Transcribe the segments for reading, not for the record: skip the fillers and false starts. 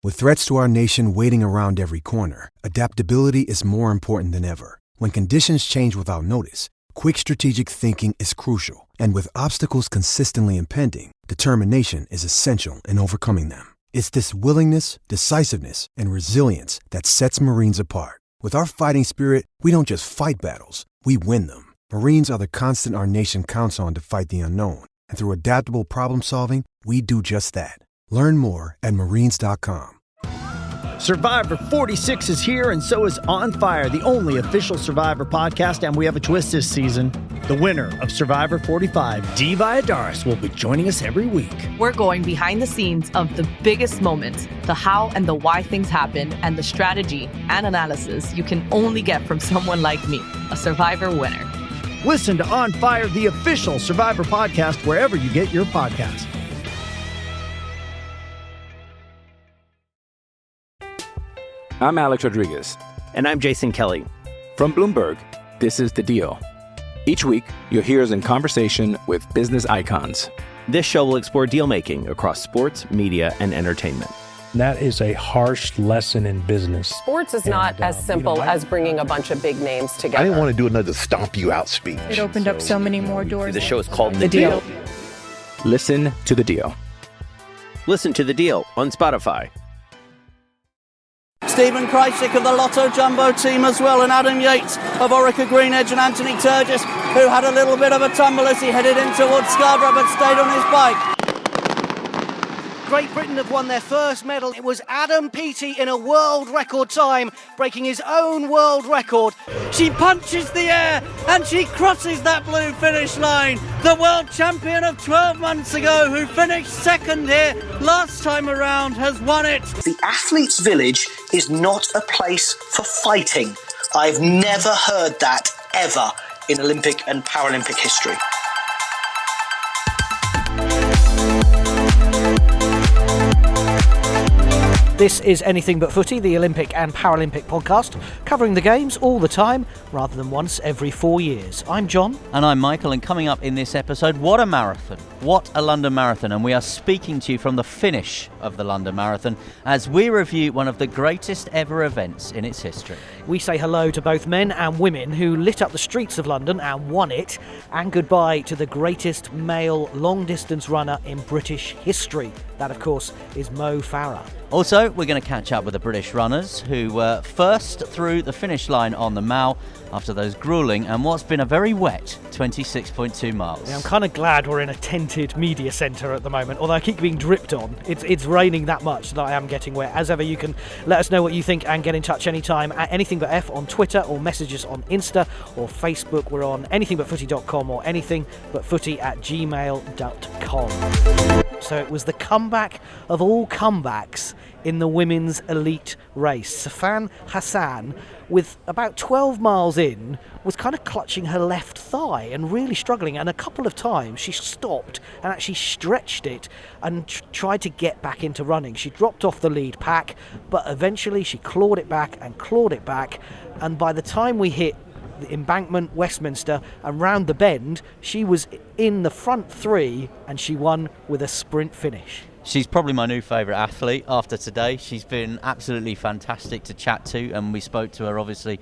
With threats to our nation waiting around every corner, adaptability is more important than ever. When conditions change without notice, quick strategic thinking is crucial. And with obstacles consistently impending, determination is essential in overcoming them. It's this willingness, decisiveness, and resilience that sets Marines apart. With our fighting spirit, we don't just fight battles, we win them. Marines are the constant our nation counts on to fight the unknown. And through adaptable problem solving, we do just that. Learn more at marines.com. Survivor 46 is here, and so is On Fire, the only official Survivor podcast, and we have a twist this season. The winner of Survivor 45, Dee Valladares, will be joining us every week. We're going behind the scenes of the biggest moments, the how and the why things happen, and the strategy and analysis you can only get from someone like me, a Survivor winner. Listen to On Fire, the official Survivor podcast, wherever you get your podcasts. I'm Alex Rodriguez. And I'm Jason Kelly. From Bloomberg, this is The Deal. Each week, you'll hear us in conversation with business icons. This show will explore deal-making across sports, media, and entertainment. That is a harsh lesson in business. Sports is not as simple as bringing a bunch of big names together. I didn't want to do another stomp you out speech. It opened up so many more doors. The show is called The Deal. Listen to The Deal. Listen to The Deal on Spotify. Stephen Krajcik of the Lotto Jumbo team as well, and Adam Yates of Orica Green Edge, and Anthony Turgis, who had a little bit of a tumble as he headed in towards Scarborough but stayed on his bike. Great Britain have won their first medal. It was Adam Peaty in a world record time, breaking his own world record. She punches the air and she crosses that blue finish line. The world champion of 12 months ago, who finished second here last time around, has won it. The athlete's village is not a place for fighting. I've never heard that ever in Olympic and Paralympic history. This is Anything But Footy, the Olympic and Paralympic podcast, covering the games all the time, rather than once every 4 years. I'm John. And I'm Michael, and coming up in this episode, what a marathon. What a London Marathon. And we are speaking to you from the finish of the London Marathon as we review one of the greatest ever events in its history. We say hello to both men and women who lit up the streets of London and won it, and goodbye to the greatest male long-distance runner in British history. That, of course, is Mo Farah. Also, we're going to catch up with the British runners who were first through the finish line on the Mall after those gruelling and what's been a very wet 26.2 miles. Yeah, I'm kind of glad we're in a tented media centre at the moment, although I keep being dripped on. It's raining that much that I am getting wet. As ever, you can let us know what you think and get in touch anytime at Anything But F on Twitter, or message us on Insta or Facebook. We're on anythingbutfooty.com or anythingbutfooty@gmail.com. So it was the comeback of all comebacks in the women's elite race. Sifan Hassan, with about 12 miles in, was kind of clutching her left thigh and really struggling, and a couple of times she stopped and actually stretched it and tried to get back into running. She dropped off the lead pack, but eventually she clawed it back, and by the time we hit the embankment, Westminster, and round the bend, she was in the front three, and she won with a sprint finish. She's probably my new favourite athlete after today. She's been absolutely fantastic to chat to, and we spoke to her obviously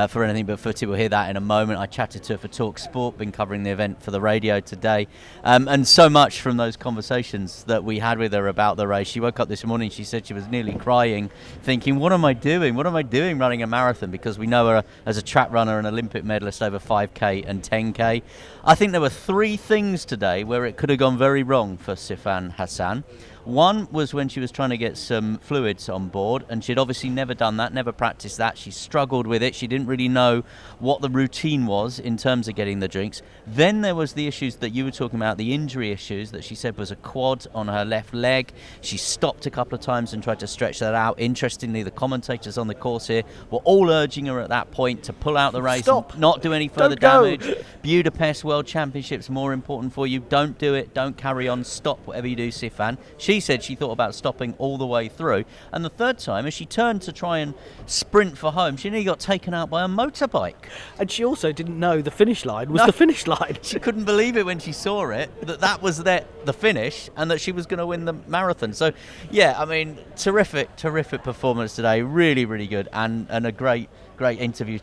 for Anything But Footy. We'll hear that in a moment. I chatted to her for Talk Sport, been covering the event for the radio today, and so much from those conversations that we had with her about the race. She woke up this morning, she said she was nearly crying, thinking, what am I doing running a marathon? Because we know her as a track runner and Olympic medalist over 5k and 10k. I think there were three things today where it could have gone very wrong for Sifan Hassan. One was when she was trying to get some fluids on board, and she'd obviously never done that, never practiced that. She struggled with it. She didn't really know what the routine was in terms of getting the drinks. Then there was the issues that you were talking about, the injury issues that she said was a quad on her left leg. She stopped a couple of times and tried to stretch that out. Interestingly, the commentators on the course here were all urging her at that point to pull out the race and not do any further damage. Budapest World Championships more important for you. Don't do it. Don't carry on. Stop whatever you do, Sifan. She she said she thought about stopping all the way through. And the third time, as she turned to try and sprint for home, she nearly got taken out by a motorbike. And she also didn't know the finish line was the finish line. She couldn't believe it when she saw it, that was the finish and that she was going to win the marathon. So, yeah, I mean, terrific performance today. Really, really good. And a great interview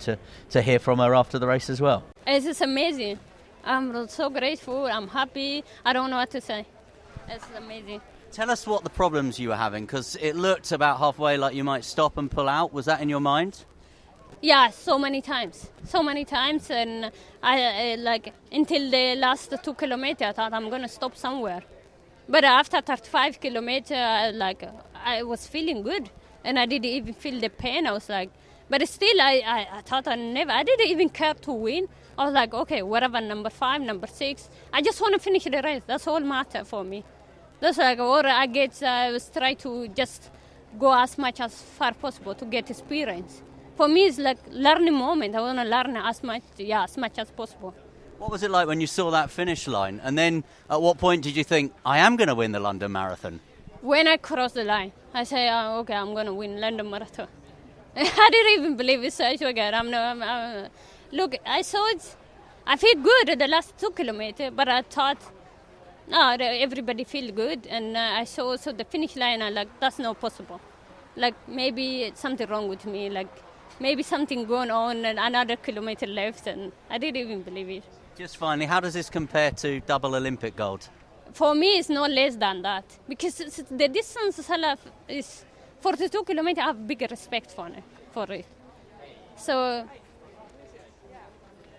to hear from her after the race as well. It's just amazing. I'm so grateful. I'm happy. I don't know what to say. It's amazing. Tell us what the problems you were having, because it looked about halfway like you might stop and pull out. Was that in your mind? Yeah, so many times, and I like until the last 2 kilometers, I thought I'm gonna stop somewhere. But after 35 kilometers, I was feeling good, and I didn't even feel the pain. I was like, but still, I thought I didn't even care to win. I was like, okay, whatever, number 5, number 6. I just want to finish the race. That's all matter for me. That's like, or I was try to just go as much as far possible to get experience. For me, it's like learning moment. I want to learn as much as possible. What was it like when you saw that finish line? And then at what point did you think, I am going to win the London Marathon? When I crossed the line, I say, okay, I'm going to win London Marathon. I didn't even believe it. So again, look, I saw it. I feel good at the last 2 kilometers, but I thought, no, everybody feel good. And I saw also the finish line. I'm like, that's not possible. Like maybe it's something wrong with me. Like maybe something going on and another kilometer left. And I didn't even believe it. Just finally, how does this compare to double Olympic gold? For me, it's no less than that. Because the distance is 42 kilometers. I have bigger respect for it. So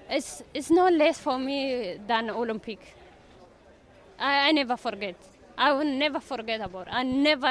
it's no less for me than Olympic. I never forget. I will never forget about it. I never.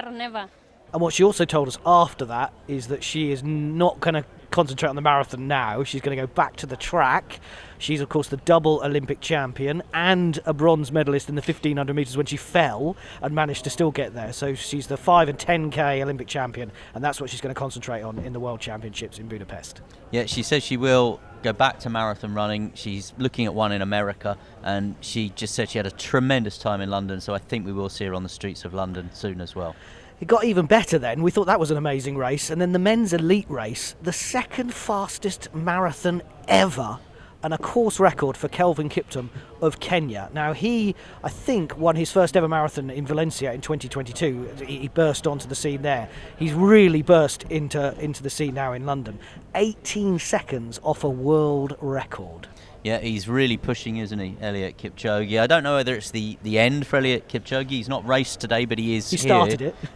And what she also told us after that is that she is not going to concentrate on the marathon now. She's going to go back to the track. She's, of course, the double Olympic champion and a bronze medalist in the 1,500 metres when she fell and managed to still get there. So she's the 5 and 10K Olympic champion, and that's what she's going to concentrate on in the World Championships in Budapest. Yeah, she says she will go back to marathon running. She's looking at one in America, and she just said she had a tremendous time in London, so I think we will see her on the streets of London soon as well. It got even better then. We thought that was an amazing race. And then the men's elite race, the second fastest marathon ever, and a course record for Kelvin Kiptum of Kenya. Now, he, I think, won his first ever marathon in Valencia in 2022. He burst onto the scene there. He's really burst into the scene now in London. 18 seconds off a world record. Yeah, he's really pushing, isn't he, Eliud Kipchoge? I don't know whether it's the end for Eliud Kipchoge. He's not raced today, but he is here.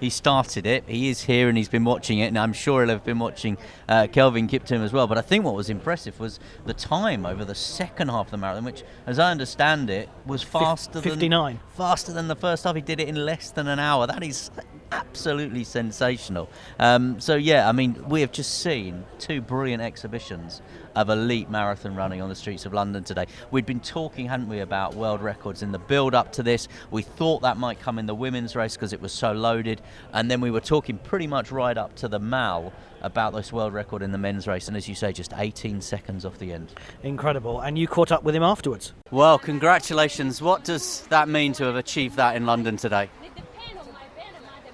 He started it. He is here, and he's been watching it, and I'm sure he'll have been watching Kelvin Kiptum as well. But I think what was impressive was the time over the second half of the marathon, which, as I understand it, was faster 59. Faster than the first half. He did it in less than an hour. That is absolutely sensational. So, yeah, I mean, we have just seen 2 brilliant exhibitions of elite marathon running on the streets of London today. We'd been talking, hadn't we, about world records in the build-up to this. We thought that might come in the women's race because it was so loaded, and then we were talking pretty much right up to the mile about this world record in the men's race, and as you say, just 18 seconds off the end. Incredible. And you caught up with him afterwards. Well, congratulations. What does that mean to have achieved that in London today?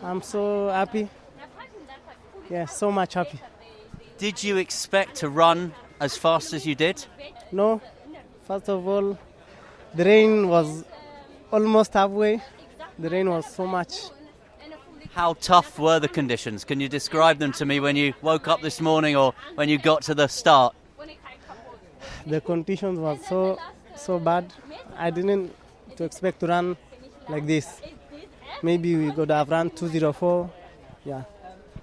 I'm so happy. Yeah, so much happy. Did you expect to run as fast as you did? No. First of all, the rain was almost halfway. The rain was so much. How tough were the conditions? Can you describe them to me when you woke up this morning or when you got to the start? The conditions were so bad. I didn't expect to run like this. Maybe we could have run 2:04. Yeah.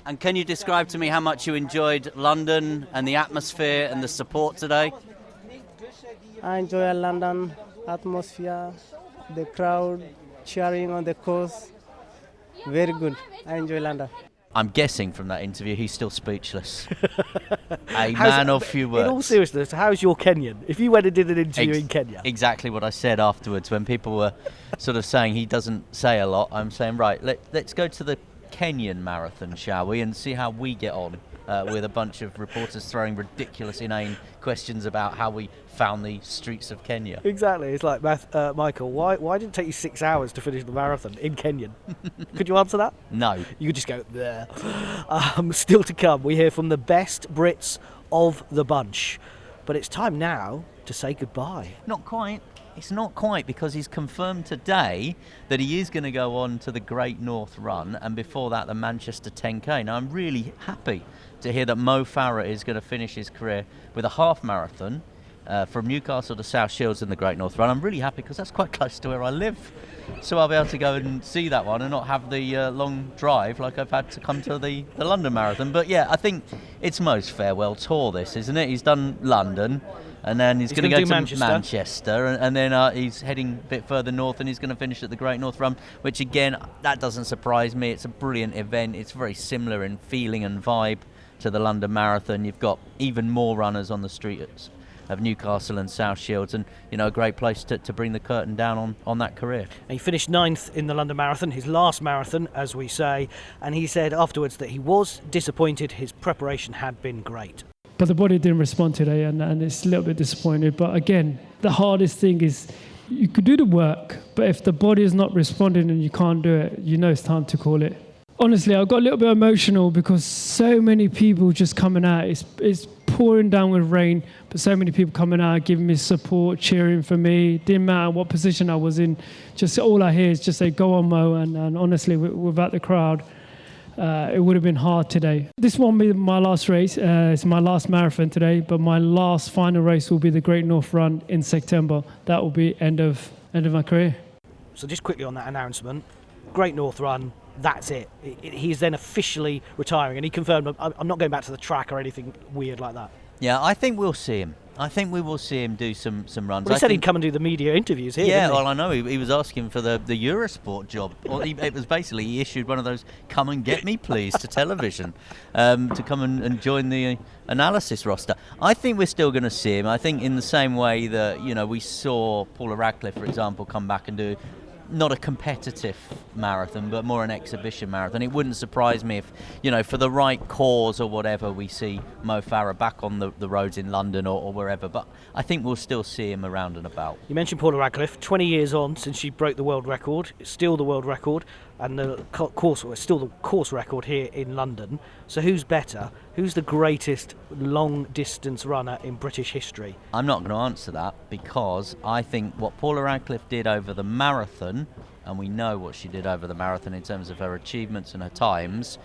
And can you describe to me how much you enjoyed London and the atmosphere and the support today? I enjoy London atmosphere, the crowd cheering on the course. Very good. I enjoy London. I'm guessing from that interview he's still speechless. A man of few words. In all seriousness, how's your Kenyan? If you went and did an interview in Kenya. Exactly what I said afterwards when people were sort of saying he doesn't say a lot. I'm saying, right, let's go to the Kenyan marathon, shall we, and see how we get on with a bunch of reporters throwing ridiculous, inane questions about how we found the streets of Kenya. Exactly. It's like, Michael, why did it take you 6 hours to finish the marathon in Kenyan? Could you answer that? No. You could just go, there. Still to come, we hear from the best Brits of the bunch. But it's time now to say goodbye. Not quite. It's not quite, because he's confirmed today that he is going to go on to the Great North Run, and before that the Manchester 10K. Now, I'm really happy to hear that Mo Farah is going to finish his career with a half marathon from Newcastle to South Shields in the Great North Run. I'm really happy because that's quite close to where I live. So I'll be able to go and see that one and not have the long drive like I've had to come to the London Marathon. But yeah, I think it's Mo's farewell tour, this, isn't it? He's done London, and then he's going to go to Manchester, and then he's heading a bit further north, and he's going to finish at the Great North Run, which again, that doesn't surprise me. It's a brilliant event. It's very similar in feeling and vibe to the London Marathon. You've got even more runners on the streets of Newcastle and South Shields, and a great place to bring the curtain down on that career. And he finished 9th in the London Marathon, his last marathon, as we say, and he said afterwards that he was disappointed. His preparation had been great. But the body didn't respond today, and it's a little bit disappointed. But again, the hardest thing is you could do the work, but if the body is not responding and you can't do it, it's time to call it. Honestly, I got a little bit emotional because so many people just coming out. It's pouring down with rain, but so many people coming out, giving me support, cheering for me. Didn't matter what position I was in. Just all I hear is just say, "Go on, Mo." And honestly, without the crowd, it would have been hard today. This won't be my last race. It's my last marathon today, but my last final race will be the Great North Run in September. That will be end of my career. So just quickly on that announcement, Great North Run. That's it. He's then officially retiring, and he confirmed, I'm not going back to the track or anything weird like that. Yeah, I think we'll see him. I think we will see him do some runs. Well, he said he'd come and do the media interviews here. Yeah, didn't he? well, I know he was asking for the Eurosport job. Well, it was basically he issued one of those "come and get me, please" to television to come and join the analysis roster. I think we're still going to see him. I think in the same way that we saw Paula Radcliffe, for example, come back and do not a competitive marathon, but more an exhibition marathon. It wouldn't surprise me if, for the right cause or whatever, we see Mo Farah back on the roads in London or wherever. But I think we'll still see him around and about. You mentioned Paula Radcliffe, 20 years on since she broke the world record. It's still the world record, and the course is still the course record here in London. So who's better? Who's the greatest long-distance runner in British history? I'm not going to answer that, because I think what Paula Radcliffe did over the marathon, and we know what she did over the marathon in terms of her achievements and her times,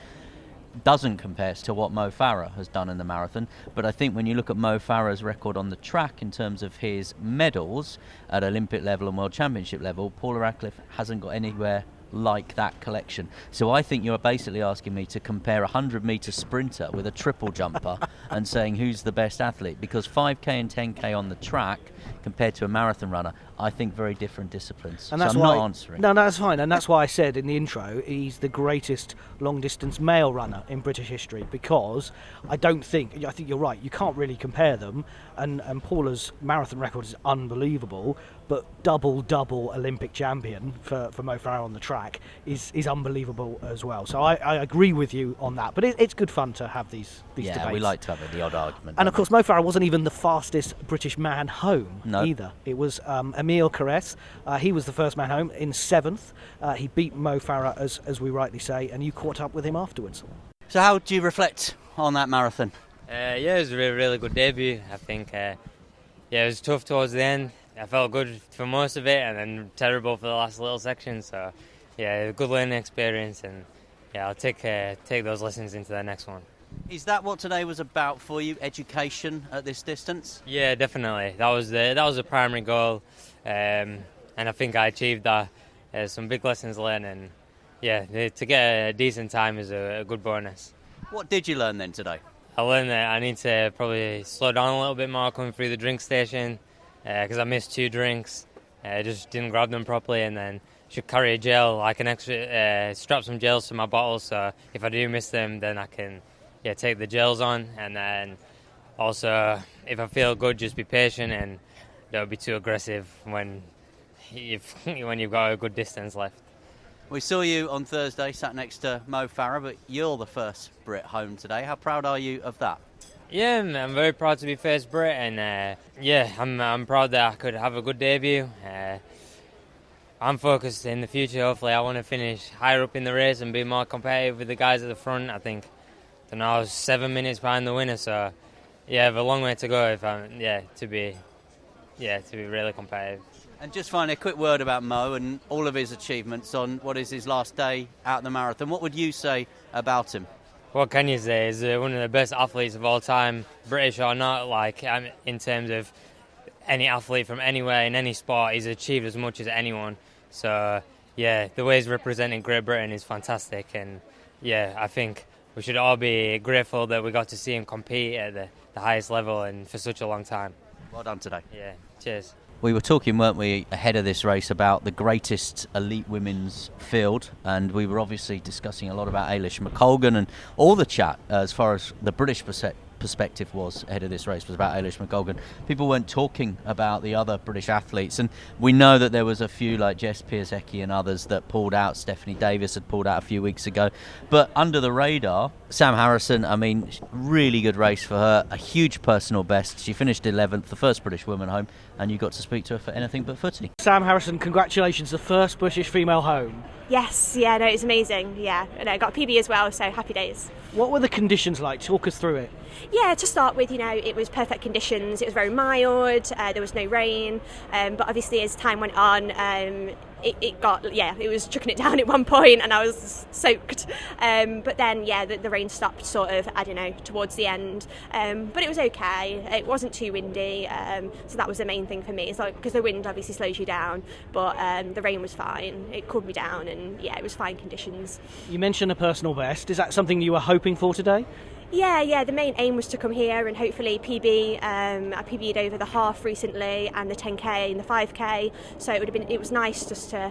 doesn't compare to what Mo Farah has done in the marathon. But I think when you look at Mo Farah's record on the track in terms of his medals at Olympic level and World Championship level, Paula Radcliffe hasn't got anywhere like that collection. So I think you're basically asking me to compare a 100-metre sprinter with a triple jumper and saying who's the best athlete, because 5K and 10K on the track compared to a marathon runner, I think very different disciplines. And that's so I'm not answering. No, that's fine. And that's why I said in the intro he's the greatest long-distance male runner in British history, because I think you're right, you can't really compare them, and Paula's marathon record is unbelievable, but double Olympic champion for Mo Farah on the track is unbelievable as well. So I agree with you on that, but it's good fun to have these debates. Yeah, we like to have the odd argument. And of course, Mo Farah wasn't even the fastest British man home either. It was Emile Cairess. He was the first man home in 7th. He beat Mo Farah, as we rightly say, and you caught up with him afterwards. So how do you reflect on that marathon? It was a really good debut. I think it was tough towards the end. I felt good for most of it, and then terrible for the last little section. So, a good learning experience, and I'll take those lessons into the next one. Is that what today was about for you? Education at this distance? Yeah, definitely. That was the primary goal, and I think I achieved that. Some big lessons learned, and to get a decent time is a good bonus. What did you learn then today? I learned that I need to probably slow down a little bit more coming through the drink station, because I missed 2 drinks. I just didn't grab them properly, and then should carry a gel. I can strap some gels to my bottle, so if I do miss them, then I can take the gels on. And then also, if I feel good, just be patient and don't be too aggressive when you've got a good distance left. We saw you on Thursday, sat next to Mo Farah, but you're the first Brit home today. How proud are you of that? Yeah, I'm very proud to be first Brit, and I'm proud that I could have a good debut. I'm focused in the future. Hopefully, I want to finish higher up in the race and be more competitive with the guys at the front. I think, I was 7 minutes behind the winner, so I have a long way to go to be really competitive. And just finally, a quick word about Mo and all of his achievements on what is his last day out the marathon. What would you say about him? What can you say? He's one of the best athletes of all time, British or not. In terms of any athlete from anywhere in any sport, he's achieved as much as anyone. So, the way he's representing Great Britain is fantastic. And, I think we should all be grateful that we got to see him compete at the highest level and for such a long time. Well done today. Yeah, cheers. We were talking, weren't we, ahead of this race about the greatest elite women's field, and we were obviously discussing a lot about Eilish McColgan, and all the chat as far as the British perspective was ahead of this race was about Eilish McColgan. People weren't talking about the other British athletes, and we know that there was a few like Jess Piasecki and others that pulled out. Stephanie Davis had pulled out a few weeks ago, but under the radar, Sam Harrison, really good race for her, a huge personal best. She finished 11th, the first British woman home, and you got to speak to her for anything but footy. Sam Harrison, congratulations, the first British female home. Yes, it's amazing. I got a PB as well, so happy days. What were the conditions like? Talk us through it. Yeah, to start with, it was perfect conditions. It was very mild. There was no rain, but obviously as time went on, it was chucking it down at one point, and I was soaked. But then, the rain stopped sort of, towards the end. But it was okay. It wasn't too windy, so that was the main thing for me. It's because the wind obviously slows you down, but the rain was fine. It cooled me down, and it was fine conditions. You mentioned a personal best. Is that something you were hoping for today? Yeah, the main aim was to come here and hopefully PB. I PB'd over the half recently and the 10k and the 5k, so it was nice just to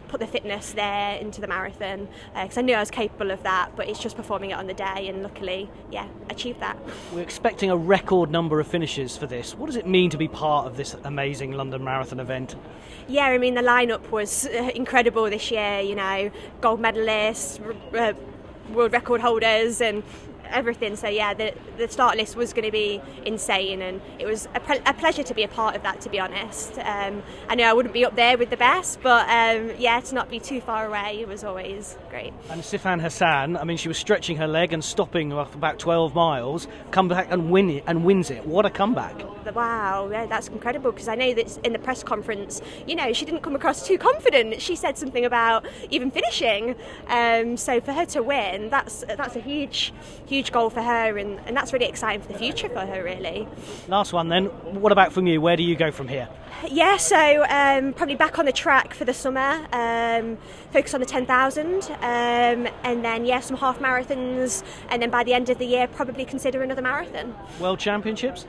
put the fitness there into the marathon, because I knew I was capable of that, but it's just performing it on the day, and luckily, achieved that. We're expecting a record number of finishes for this. What does it mean to be part of this amazing London Marathon event? Yeah, the lineup was incredible this year, gold medalists, world record holders, and everything. So the start list was going to be insane, and it was a pleasure to be a part of that, to be honest. I know I wouldn't be up there with the best, but to not be too far away was always great. And Sifan Hassan, she was stretching her leg and stopping off about 12 miles, come back and wins it. What a comeback. Wow, that's incredible, because I know that in the press conference, she didn't come across too confident. She said something about even finishing. So for her to win, that's a huge goal for her, and that's really exciting for the future for her, really. Last one then, what about from you? Where do you go from here? Yeah, so probably back on the track for the summer, focus on the 10,000, and then some half marathons, and then by the end of the year probably consider another marathon. World Championships?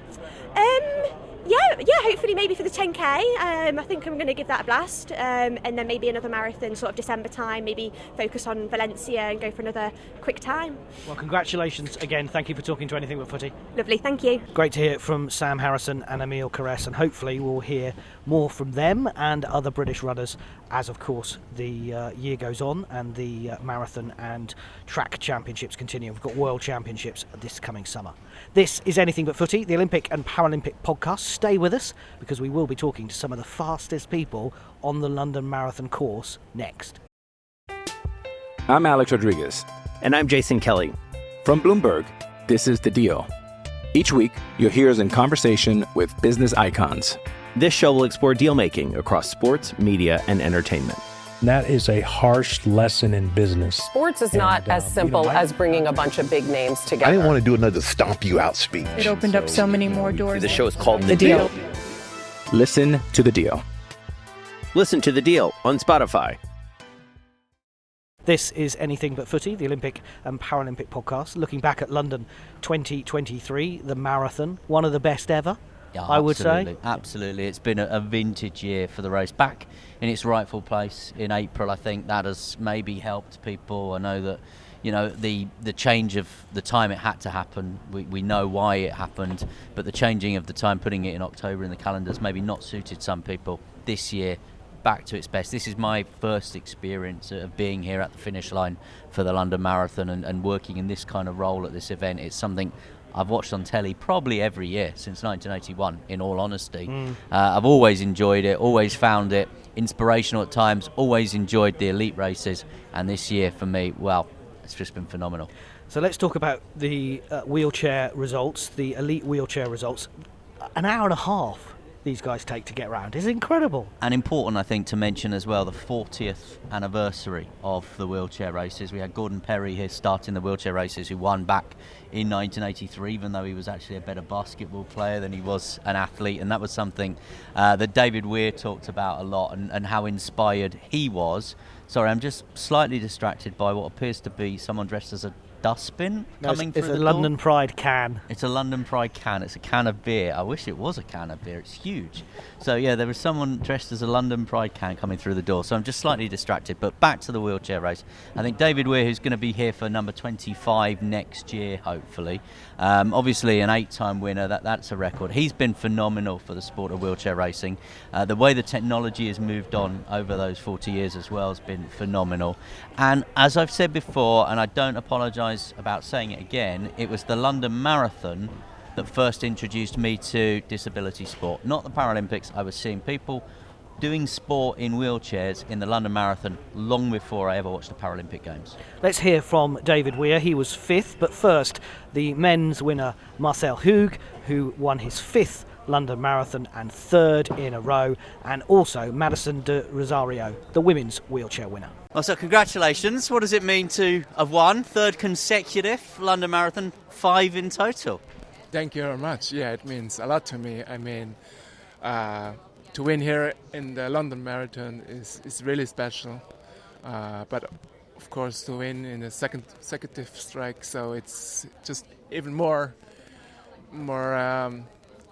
Hopefully maybe for the 10k. I think I'm going to give that a blast, and then maybe another marathon sort of December time, maybe focus on Valencia and go for another quick time. Well, congratulations again. Thank you for talking to Anything But Footy. Lovely, thank you. Great to hear from Sam Harrison and Emile Cairess, and hopefully we'll hear more from them and other British runners as, of course, the year goes on and the marathon and track championships continue. We've got World Championships this coming summer. This is Anything But Footy, the Olympic and Paralympic podcast. Stay with us, because we will be talking to some of the fastest people on the London Marathon course next. I'm Alex Rodriguez. And I'm Jason Kelly. From Bloomberg, this is The Deal. Each week, you'll hear us in conversation with business icons. This show will explore deal-making across sports, media, and entertainment. That is a harsh lesson in business. Sports is not as simple as bringing a bunch of big names together. I didn't want to do another stomp you out speech. It opened up so many more doors. The show is called The Deal. Listen to The Deal. Listen to The Deal on Spotify. This is Anything But Footy, the Olympic and Paralympic podcast, looking back at London 2023, the marathon, one of the best ever. Yeah, I would say. Absolutely. It's been a vintage year for the race. Back in its rightful place in April, I think that has maybe helped people. I know that, the change of the time it had to happen, we know why it happened, but the changing of the time, putting it in October in the calendars, maybe not suited some people. This year, back to its best. This is my first experience of being here at the finish line for the London Marathon and working in this kind of role at this event. It's something I've watched on telly probably every year since 1981, in all honesty. I've always enjoyed it, always found it inspirational at times, always enjoyed the elite races, and this year for me, well, it's just been phenomenal. So let's talk about the wheelchair results, the elite wheelchair results. An hour and a half these guys take to get around is incredible. And important, I think, to mention as well, the 40th anniversary of the wheelchair races. We had Gordon Perry here starting the wheelchair races, who won back in 1983, even though he was actually a better basketball player than he was an athlete. And that was something that David Weir talked about a lot, and how inspired he was. Sorry, I'm just slightly distracted by what appears to be someone dressed as a dustbin coming through the door. It's a London Pride can. It's a London Pride can. It's a can of beer. I wish it was a can of beer. It's huge. So yeah, there was someone dressed as a London Pride can coming through the door. So I'm just slightly distracted. But back to the wheelchair race. I think David Weir, who's going to be here for number 25 next year, hopefully. Obviously an 8-time winner. That's a record. He's been phenomenal for the sport of wheelchair racing. The way the technology has moved on over those 40 years as well has been phenomenal. And as I've said before, and I don't apologise about saying it again, it was the London Marathon that first introduced me to disability sport, not the Paralympics. I was seeing people doing sport in wheelchairs in the London Marathon long before I ever watched the Paralympic Games. Let's hear from David Weir. He was 5th, but first, the men's winner Marcel Hug, who won his 5th London Marathon and 3rd in a row, and also Madison de Rosario, the women's wheelchair winner. Well, so congratulations. What does it mean to have won 3rd consecutive London Marathon, 5 in total? Thank you very much. Yeah, it means a lot to me. I mean, to win here in the London Marathon is really special. But of course, to win in a second consecutive strike, so it's just even more.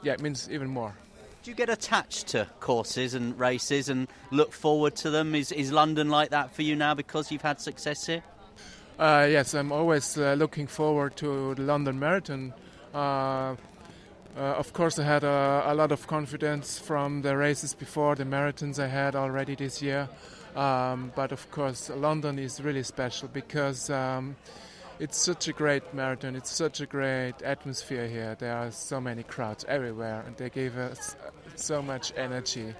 Yeah, it means even more. Do you get attached to courses and races and look forward to them? Is London like that for you now because you've had success here? Yes, I'm always looking forward to the London Marathon. Of course, I had a lot of confidence from the races before, the marathons I had already this year. But of course, London is really special because it's such a great marathon. It's such a great atmosphere here. There are so many crowds everywhere, and they give us so much energy.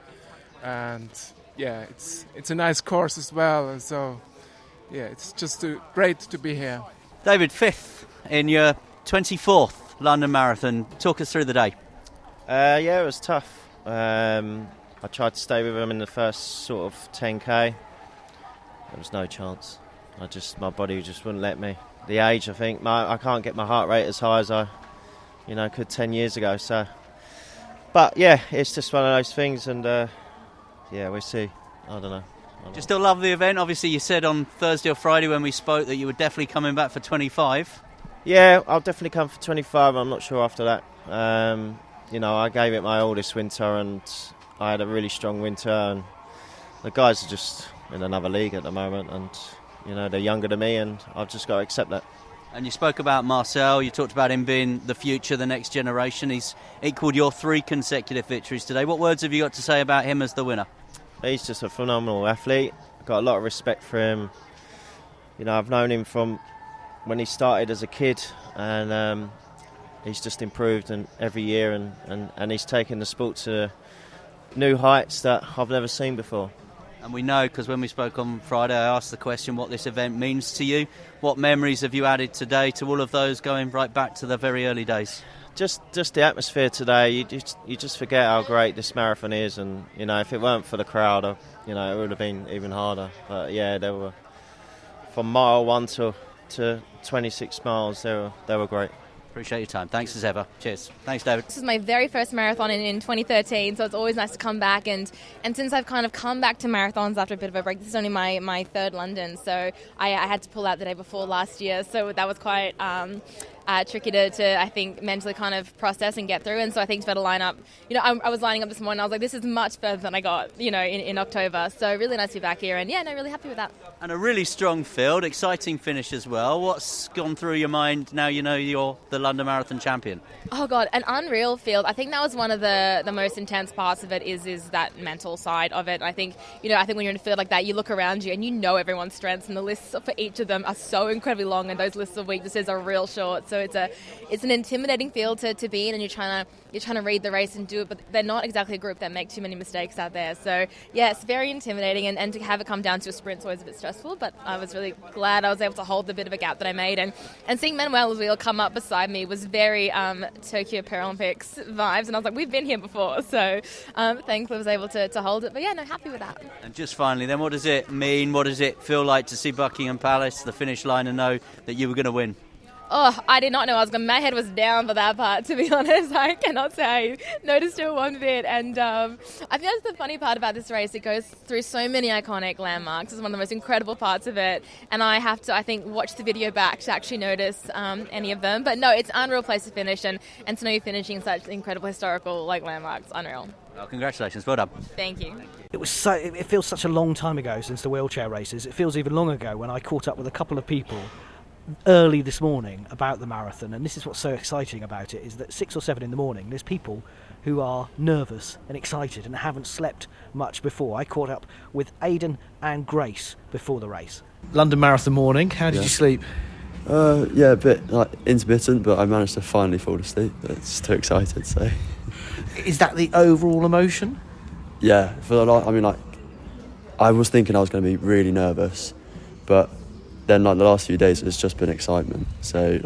And yeah, it's a nice course as well. And so yeah, it's just great to be here. David, 5th in your 24th London Marathon. Talk us through the day. Yeah, it was tough. I tried to stay with him in the first sort of 10k. There was no chance. My body just wouldn't let me. The age, I think, I can't get my heart rate as high as I, could 10 years ago. So, but yeah, it's just one of those things, and yeah, we'll see. I don't know. Do you still love the event? Obviously, you said on Thursday or Friday when we spoke that you were definitely coming back for 25. Yeah, I'll definitely come for 25. I'm not sure after that. I gave it my all this winter, and I had a really strong winter, and the guys are just in another league at the moment, and they're younger than me, and I've just got to accept that. And you spoke about Marcel. You talked about him being the future, the next generation. He's equalled your 3 consecutive victories today. What words have you got to say about him as the winner? He's just a phenomenal athlete. I've got a lot of respect for him. I've known him from when he started as a kid, and he's just improved every year, and he's taken the sport to new heights that I've never seen before. And we know, because when we spoke on Friday, I asked the question what this event means to you. What memories have you added today to all of those going right back to the very early days? Just the atmosphere today. You just forget how great this marathon is, and if it weren't for the crowd, it would have been even harder. But yeah, they were from mile 1 to 26 miles. They were great. Appreciate your time. Thanks as ever. Cheers. Thanks, David. This is my very first marathon in 2013, so it's always nice to come back. And since I've kind of come back to marathons after a bit of a break, this is only my 3rd London, so I had to pull out the day before last year, so that was quite tricky to I think mentally kind of process and get through. And so I think to be able to line up, I was lining up this morning. I was like, this is much further than I got, in October. So really nice to be back here, and really happy with that. And a really strong field, exciting finish as well. What's gone through your mind now you know you're the London Marathon champion? Oh God, an unreal field. I think that was one of the most intense parts of it is that mental side of it. I think when you're in a field like that, you look around you and you know everyone's strengths, and the lists for each of them are so incredibly long, and those lists of weaknesses are real short. So it's an intimidating field to be in, and you're trying to read the race and do it, but they're not exactly a group that make too many mistakes out there. So yeah, it's very intimidating, and to have it come down to a sprint is always a bit stressful, but I was really glad I was able to hold the bit of a gap that I made, and seeing Manuel as well come up beside me was very Tokyo Paralympics vibes, and I was like, we've been here before, so thankfully I was able to hold it, but yeah, no, happy with that. And just finally then, what does it mean, what does it feel like to see Buckingham Palace, the finish line, and know that you were going to win? Oh, I did not know I was going to. My head was down for that part, to be honest. I cannot say I noticed it one bit. And I think that's the funny part about this race. It goes through so many iconic landmarks. It's one of the most incredible parts of it. And I have to, I think, watch the video back to actually notice any of them. But no, it's an unreal place to finish. And to know you're finishing such incredible historical landmarks, unreal. Well, congratulations. Well done. Thank you. It feels such a long time ago since the wheelchair races. It feels even longer ago when I caught up with a couple of people early this morning about the marathon, and this is what's so exciting about it, is that 6 or 7 in the morning there's people who are nervous and excited and haven't slept much before. I caught up with Aidan and Grace before the race. London Marathon morning, how did you sleep? A bit intermittent, but I managed to finally fall asleep. It's too excited, so. Is that the overall emotion? Yeah, I was thinking I was going to be really nervous, but then the last few days it's just been excitement, so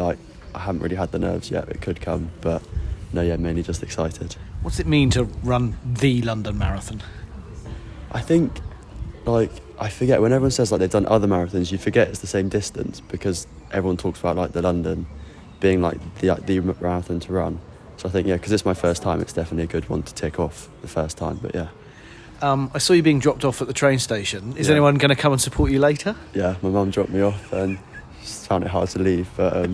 I haven't really had the nerves yet. It could come, but mainly just excited. What's it mean to run the London Marathon? I think I forget when everyone says they've done other marathons, you forget it's the same distance, because everyone talks about the London being the marathon to run. So I think because it's my first time, it's definitely a good one to tick off the first time. But yeah. I saw you being dropped off at the train station. Is anyone going to come and support you later? Yeah, my mum dropped me off and just found it hard to leave. But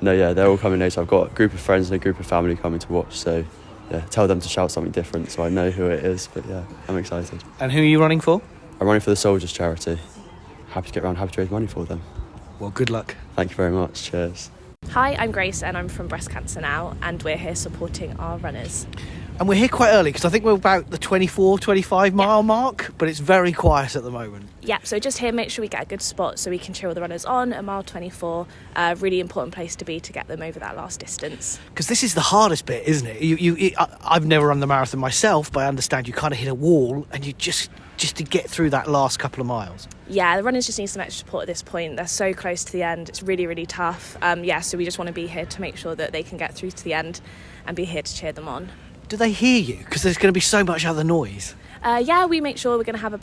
they're all coming later. I've got a group of friends and a group of family coming to watch. So yeah, tell them to shout something different so I know who it is. But yeah, I'm excited. And who are you running for? I'm running for the Soldiers charity. Happy to get around, happy to raise money for them. Well, good luck. Thank you very much. Cheers. Hi, I'm Grace and I'm from Breast Cancer Now, and we're here supporting our runners. And we're here quite early because I think we're about the 24, 25 mile mark, but it's very quiet at the moment. Yeah, so just here, make sure we get a good spot so we can cheer all the runners on at mile 24. Really important place to be to get them over that last distance. Because this is the hardest bit, isn't it? I've never run the marathon myself, but I understand you kind of hit a wall and you just to get through that last couple of miles. Yeah, the runners just need some extra support at this point. They're so close to the end. It's really, really tough. So we just want to be here to make sure that they can get through to the end and be here to cheer them on. Do they hear you? Because there's going to be so much other noise. We make sure we're going to have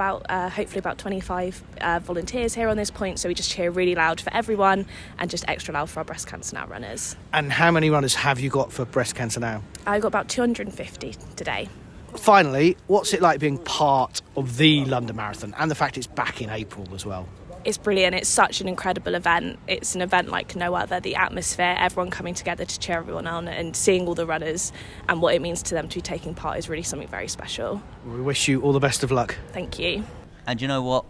hopefully about 25 volunteers here on this point, so we just cheer really loud for everyone and just extra loud for our Breast Cancer Now runners. And how many runners have you got for Breast Cancer Now? I've got about 250 today. Finally, what's it like being part of the London Marathon and the fact it's back in April as well? It's brilliant. It's such an incredible event. It's an event like no other. The atmosphere, everyone coming together to cheer everyone on, and seeing all the runners and what it means to them to be taking part is really something very special. We wish you all the best of luck. Thank you. And you know what?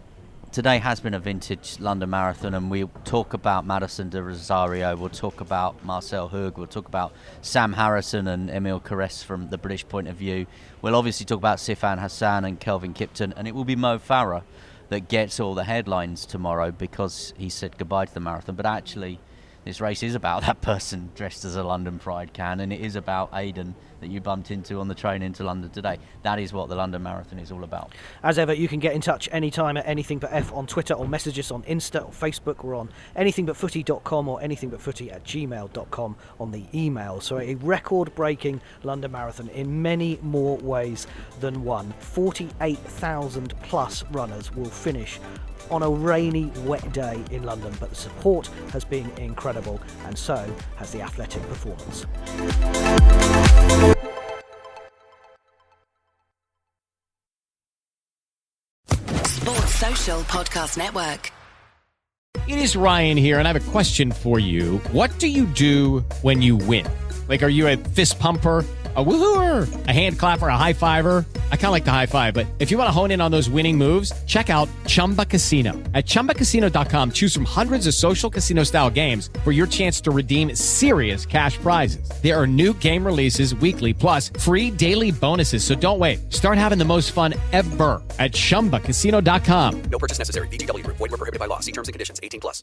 Today has been a vintage London Marathon, and we'll talk about Madison de Rosario, we'll talk about Marcel Hug, we'll talk about Sam Harrison and Emile Cairess from the British point of view. We'll obviously talk about Sifan Hassan and Kelvin Kipton, and it will be Mo Farah that gets all the headlines tomorrow because he said goodbye to the marathon. But actually, this race is about that person dressed as a London Pride can, and it is about Aidan that you bumped into on the train into London today. That is what the London Marathon is all about. As ever, you can get in touch anytime at Anything But F on Twitter, or message us on Insta or Facebook. We're on anythingbutfooty.com or anythingbutfooty@gmail.com on the email. So a record-breaking London Marathon in many more ways than one. 48,000 plus runners will finish on a rainy, wet day in London, but the support has been incredible, and so has the athletic performance. Sports Social Podcast Network. It is Ryan here, and I have a question for you. What do you do when you win? Like, are you a fist pumper, a woohooer, a hand clapper, a high fiver? I kind of like the high five, but if you want to hone in on those winning moves, check out Chumba Casino. At ChumbaCasino.com, choose from hundreds of social casino-style games for your chance to redeem serious cash prizes. There are new game releases weekly, plus free daily bonuses. So don't wait. Start having the most fun ever at ChumbaCasino.com. No purchase necessary. VGW Group. Void where prohibited by law. See terms and conditions. 18+.